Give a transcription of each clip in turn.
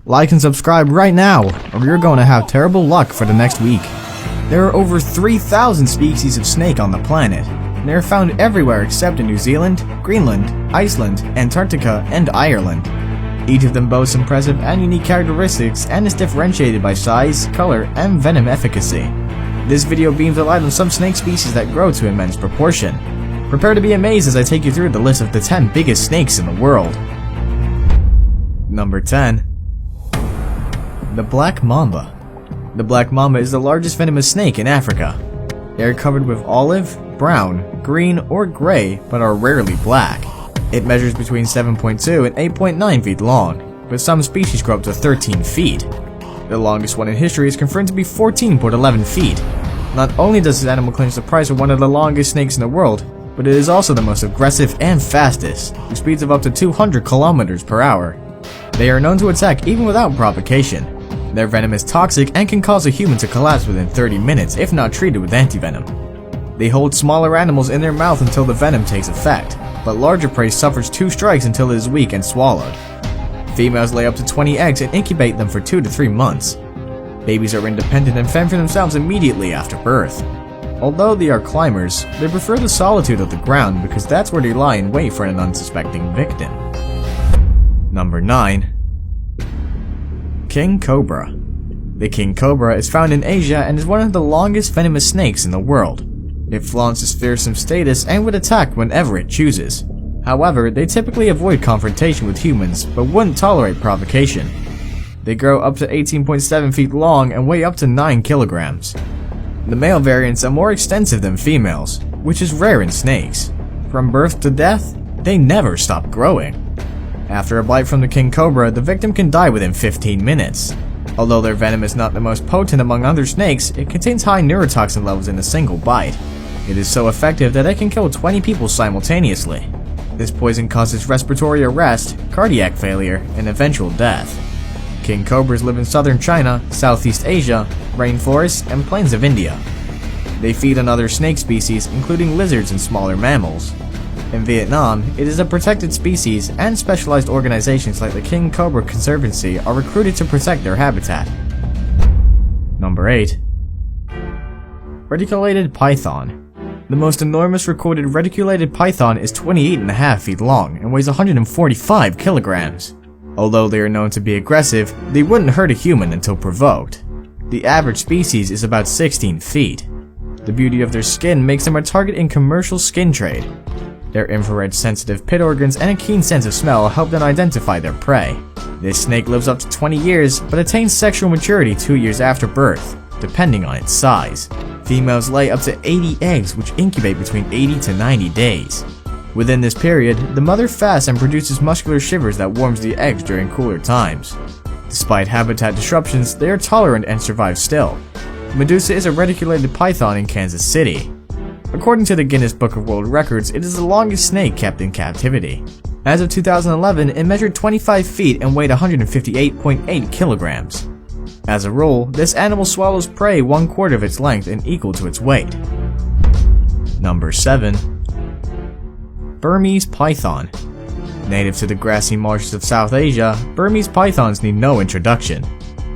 Like and subscribe right now, or you're going to have terrible luck for the next week. There are over 3,000 species of snake on the planet, and they are found everywhere except in New Zealand, Greenland, Iceland, Antarctica, and Ireland. Each of them boasts impressive and unique characteristics and is differentiated by size, color, and venom efficacy. This video beams a light on some snake species that grow to immense proportion. Prepare to be amazed as I take you through the list of the 10 biggest snakes in the world. Number 10. The black mamba. The black mamba is the largest venomous snake in Africa. They are covered with olive, brown, green, or gray, but are rarely black. It measures between 7.2 and 8.9 feet long, but some species grow up to 13 feet. The longest one in history is confirmed to be 14.11 feet. Not only does this animal clinch the prize of one of the longest snakes in the world, but it is also the most aggressive and fastest, with speeds of up to 200 kilometers per hour. They are known to attack even without provocation. Their venom is toxic and can cause a human to collapse within 30 minutes if not treated with antivenom. They hold smaller animals in their mouth until the venom takes effect, but larger prey suffers 2 strikes until it is weak and swallowed. Females lay up to 20 eggs and incubate them for 2 to 3 months. Babies are independent and fend for themselves immediately after birth. Although they are climbers, they prefer the solitude of the ground because that's where they lie in wait for an unsuspecting victim. Number 9. King cobra. The king cobra is found in Asia and is one of the longest venomous snakes in the world. It flaunts its fearsome status and would attack whenever it chooses. However, they typically avoid confrontation with humans but wouldn't tolerate provocation. They grow up to 18.7 feet long and weigh up to 9 kilograms. The male variants are more extensive than females, which is rare in snakes. From birth to death, they never stop growing. After a bite from the king cobra, the victim can die within 15 minutes. Although their venom is not the most potent among other snakes, it contains high neurotoxin levels in a single bite. It is so effective that it can kill 20 people simultaneously. This poison causes respiratory arrest, cardiac failure, and eventual death. King cobras live in southern China, Southeast Asia, rainforests, and plains of India. They feed on other snake species, including lizards and smaller mammals. In Vietnam, it is a protected species, and specialized organizations like the King Cobra Conservancy are recruited to protect their habitat. Number 8. Reticulated python. The most enormous recorded reticulated python is 28.5 feet long and weighs 145 kilograms. Although they are known to be aggressive, they wouldn't hurt a human until provoked. The average species is about 16 feet. The beauty of their skin makes them a target in commercial skin trade. Their infrared-sensitive pit organs and a keen sense of smell help them identify their prey. This snake lives up to 20 years, but attains sexual maturity 2 years after birth, depending on its size. Females lay up to 80 eggs, which incubate between 80 to 90 days. Within this period, the mother fasts and produces muscular shivers that warms the eggs during cooler times. Despite habitat disruptions, they are tolerant and survive still. Medusa is a reticulated python in Kansas City. According to the Guinness Book of World Records, it is the longest snake kept in captivity. As of 2011, it measured 25 feet and weighed 158.8 kilograms. As a rule, this animal swallows prey 1/4 of its length and equal to its weight. Number 7. Burmese python. Native to the grassy marshes of South Asia, Burmese pythons need no introduction.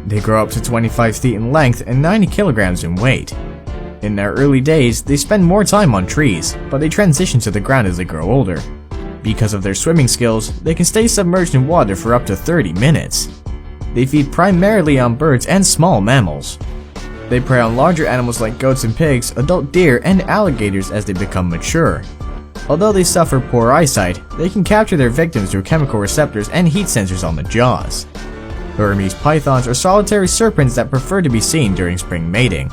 They grow up to 25 feet in length and 90 kilograms in weight. In their early days, they spend more time on trees, but they transition to the ground as they grow older. Because of their swimming skills, they can stay submerged in water for up to 30 minutes. They feed primarily on birds and small mammals. They prey on larger animals like goats and pigs, adult deer, and alligators as they become mature. Although they suffer poor eyesight, they can capture their victims through chemical receptors and heat sensors on the jaws. Burmese pythons are solitary serpents that prefer to be seen during spring mating.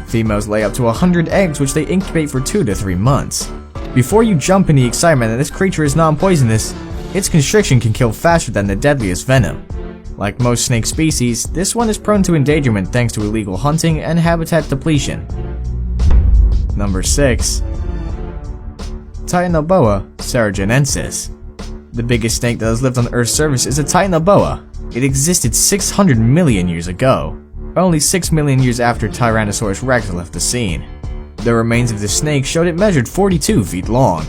Females lay up to 100 eggs, which they incubate for 2 to 3 months. Before you jump in the excitement that this creature is non-poisonous, its constriction can kill faster than the deadliest venom. Like most snake species, this one is prone to endangerment thanks to illegal hunting and habitat depletion. Number 6. Titanoboa ceruginoensis. The biggest snake that has lived on Earth's surface is a Titanoboa. It existed 600 million years ago, only 6 million years after Tyrannosaurus rex left the scene. The remains of the snake showed it measured 42 feet long.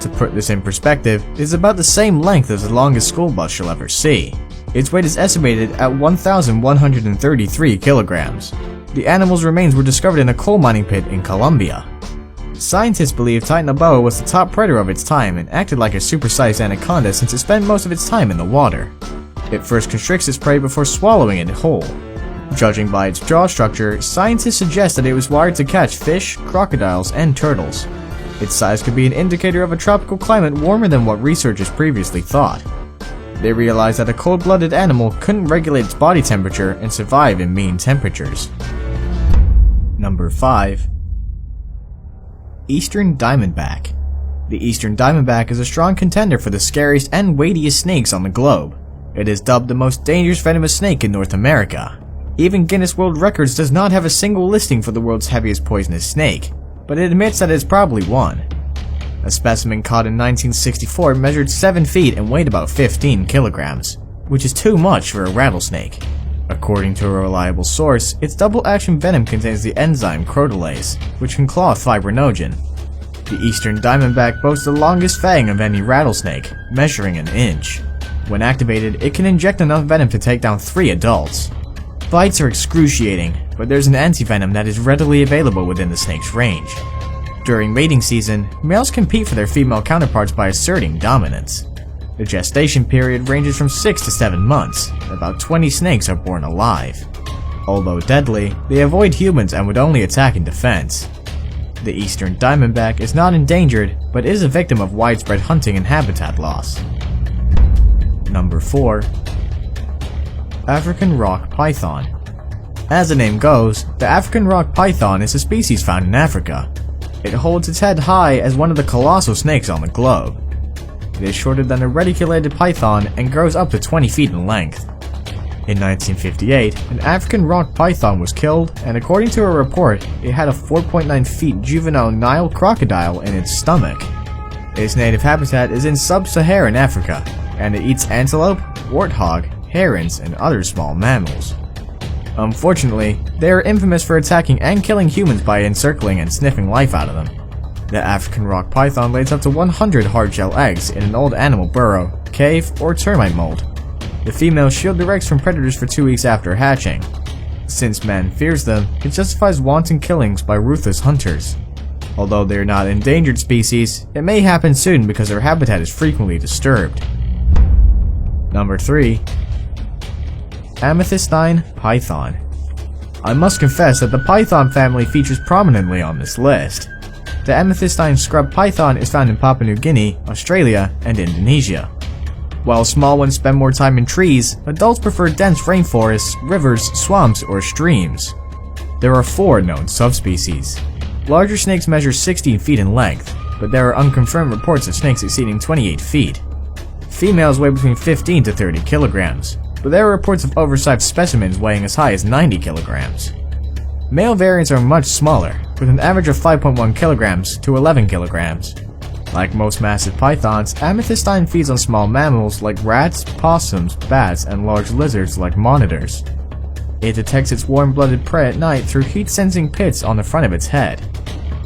To put this in perspective, it is about the same length as the longest school bus you'll ever see. Its weight is estimated at 1,133 kilograms. The animal's remains were discovered in a coal mining pit in Colombia. Scientists believe Titanoboa was the top predator of its time and acted like a supersized anaconda since it spent most of its time in the water. It first constricts its prey before swallowing it whole. Judging by its jaw structure, scientists suggest that it was wired to catch fish, crocodiles, and turtles. Its size could be an indicator of a tropical climate warmer than what researchers previously thought. They realized that a cold-blooded animal couldn't regulate its body temperature and survive in mean temperatures. Number 5. Eastern Diamondback. The Eastern Diamondback is a strong contender for the scariest and weightiest snakes on the globe. It is dubbed the most dangerous venomous snake in North America. Even Guinness World Records does not have a single listing for the world's heaviest poisonous snake, but it admits that it is probably one. A specimen caught in 1964 measured 7 feet and weighed about 15 kilograms, which is too much for a rattlesnake. According to a reliable source, its double-action venom contains the enzyme crotolase, which can claw fibrinogen. The Eastern Diamondback boasts the longest fang of any rattlesnake, measuring an inch. When activated, it can inject enough venom to take down 3 adults. Bites are excruciating, but there's an antivenom that is readily available within the snake's range. During mating season, males compete for their female counterparts by asserting dominance. The gestation period ranges from 6 to 7 months. About 20 snakes are born alive. Although deadly, they avoid humans and would only attack in defense. The Eastern Diamondback is not endangered, but is a victim of widespread hunting and habitat loss. Number 4. African Rock Python. As the name goes, the African Rock Python is a species found in Africa. It holds its head high as one of the colossal snakes on the globe. It is shorter than a reticulated python and grows up to 20 feet in length. In 1958, an African rock python was killed, and according to a report, it had a 4.9 feet juvenile Nile crocodile in its stomach. Its native habitat is in sub-Saharan Africa, and it eats antelope, warthog, herons, and other small mammals. Unfortunately, they are infamous for attacking and killing humans by encircling and sniffing life out of them. The African rock python lays up to 100 hard-shell eggs in an old animal burrow, cave, or termite mold. The females shield their eggs from predators for 2 weeks after hatching. Since man fears them, it justifies wanton killings by ruthless hunters. Although they are not an endangered species, it may happen soon because their habitat is frequently disturbed. Number 3. Amethystine Python. I must confess that the python family features prominently on this list. The amethystine scrub python is found in Papua New Guinea, Australia, and Indonesia. While small ones spend more time in trees, adults prefer dense rainforests, rivers, swamps, or streams. There are 4 known subspecies. Larger snakes measure 16 feet in length, but there are unconfirmed reports of snakes exceeding 28 feet. Females weigh between 15 to 30 kilograms, but there are reports of oversized specimens weighing as high as 90 kilograms. Male variants are much smaller, with an average of 5.1 kilograms to 11 kilograms. Like most massive pythons, amethystine feeds on small mammals like rats, possums, bats, and large lizards like monitors. It detects its warm-blooded prey at night through heat-sensing pits on the front of its head.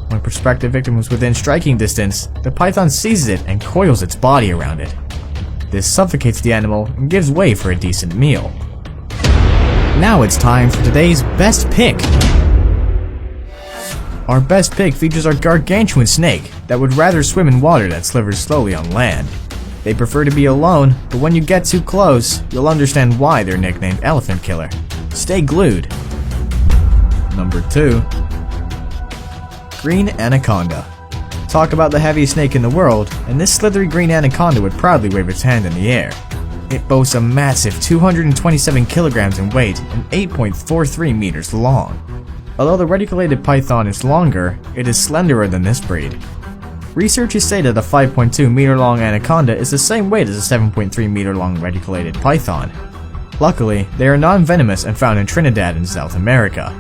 When prospective victim is within striking distance, the python seizes it and coils its body around it. This suffocates the animal and gives way for a decent meal. Now it's time for today's best pick. Our best pick features our gargantuan snake that would rather swim in water that slithers slowly on land. They prefer to be alone, but when you get too close, you'll understand why they're nicknamed Elephant Killer. Stay glued. Number 2. Green Anaconda. Talk about the heaviest snake in the world, and this slithery green anaconda would proudly wave its hand in the air. It boasts a massive 227 kilograms in weight and 8.43 meters long. Although the reticulated python is longer, it is slenderer than this breed. Researchers say that the 5.2 meter long anaconda is the same weight as a 7.3 meter long reticulated python. Luckily, they are non-venomous and found in Trinidad and South America.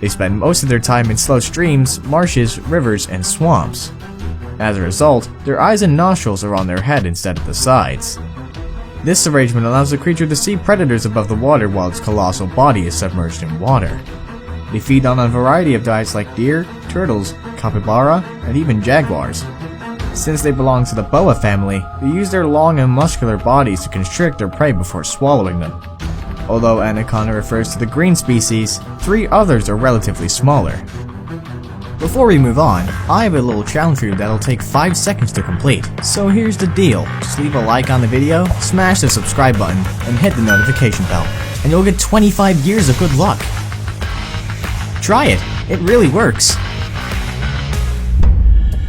They spend most of their time in slow streams, marshes, rivers, and swamps. As a result, their eyes and nostrils are on their head instead of the sides. This arrangement allows the creature to see predators above the water while its colossal body is submerged in water. They feed on a variety of diets like deer, turtles, capybara, and even jaguars. Since they belong to the boa family, they use their long and muscular bodies to constrict their prey before swallowing them. Although anaconda refers to the green species, 3 others are relatively smaller. Before we move on, I have a little challenge for you that'll take 5 seconds to complete. So here's the deal, just leave a like on the video, smash the subscribe button, and hit the notification bell, and you'll get 25 years of good luck. Try it, it really works.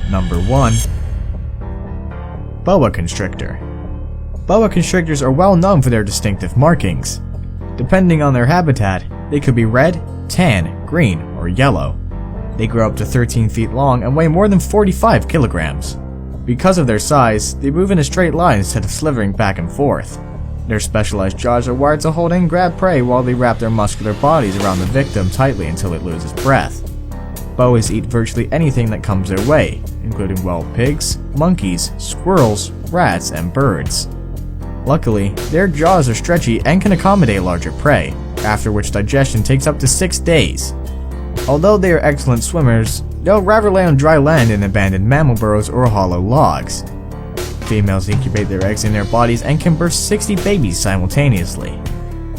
Number 1. Boa constrictor. Boa constrictors are well known for their distinctive markings. Depending on their habitat, they could be red, tan, green, or yellow. They grow up to 13 feet long and weigh more than 45 kilograms. Because of their size, they move in a straight line instead of slithering back and forth. Their specialized jaws are wired to hold and grab prey while they wrap their muscular bodies around the victim tightly until it loses breath. Boas eat virtually anything that comes their way, including wild pigs, monkeys, squirrels, rats, and birds. Luckily, their jaws are stretchy and can accommodate larger prey, after which digestion takes up to 6 days. Although they are excellent swimmers, they'll rather lay on dry land in abandoned mammal burrows or hollow logs. Females incubate their eggs in their bodies and can birth 60 babies simultaneously.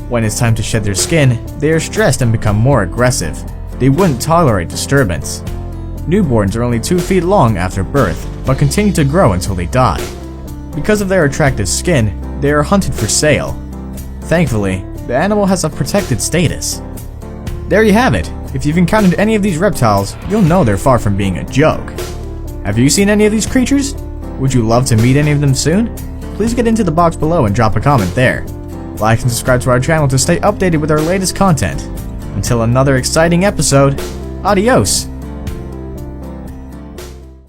When it's time to shed their skin, they are stressed and become more aggressive. They wouldn't tolerate disturbance. Newborns are only 2 feet long after birth, but continue to grow until they die. Because of their attractive skin, they are hunted for sale. Thankfully, the animal has a protected status. There you have it. If you've encountered any of these reptiles, you'll know they're far from being a joke. Have you seen any of these creatures? Would you love to meet any of them soon? Please get into the box below and drop a comment there. Like and subscribe to our channel to stay updated with our latest content. Until another exciting episode, adios!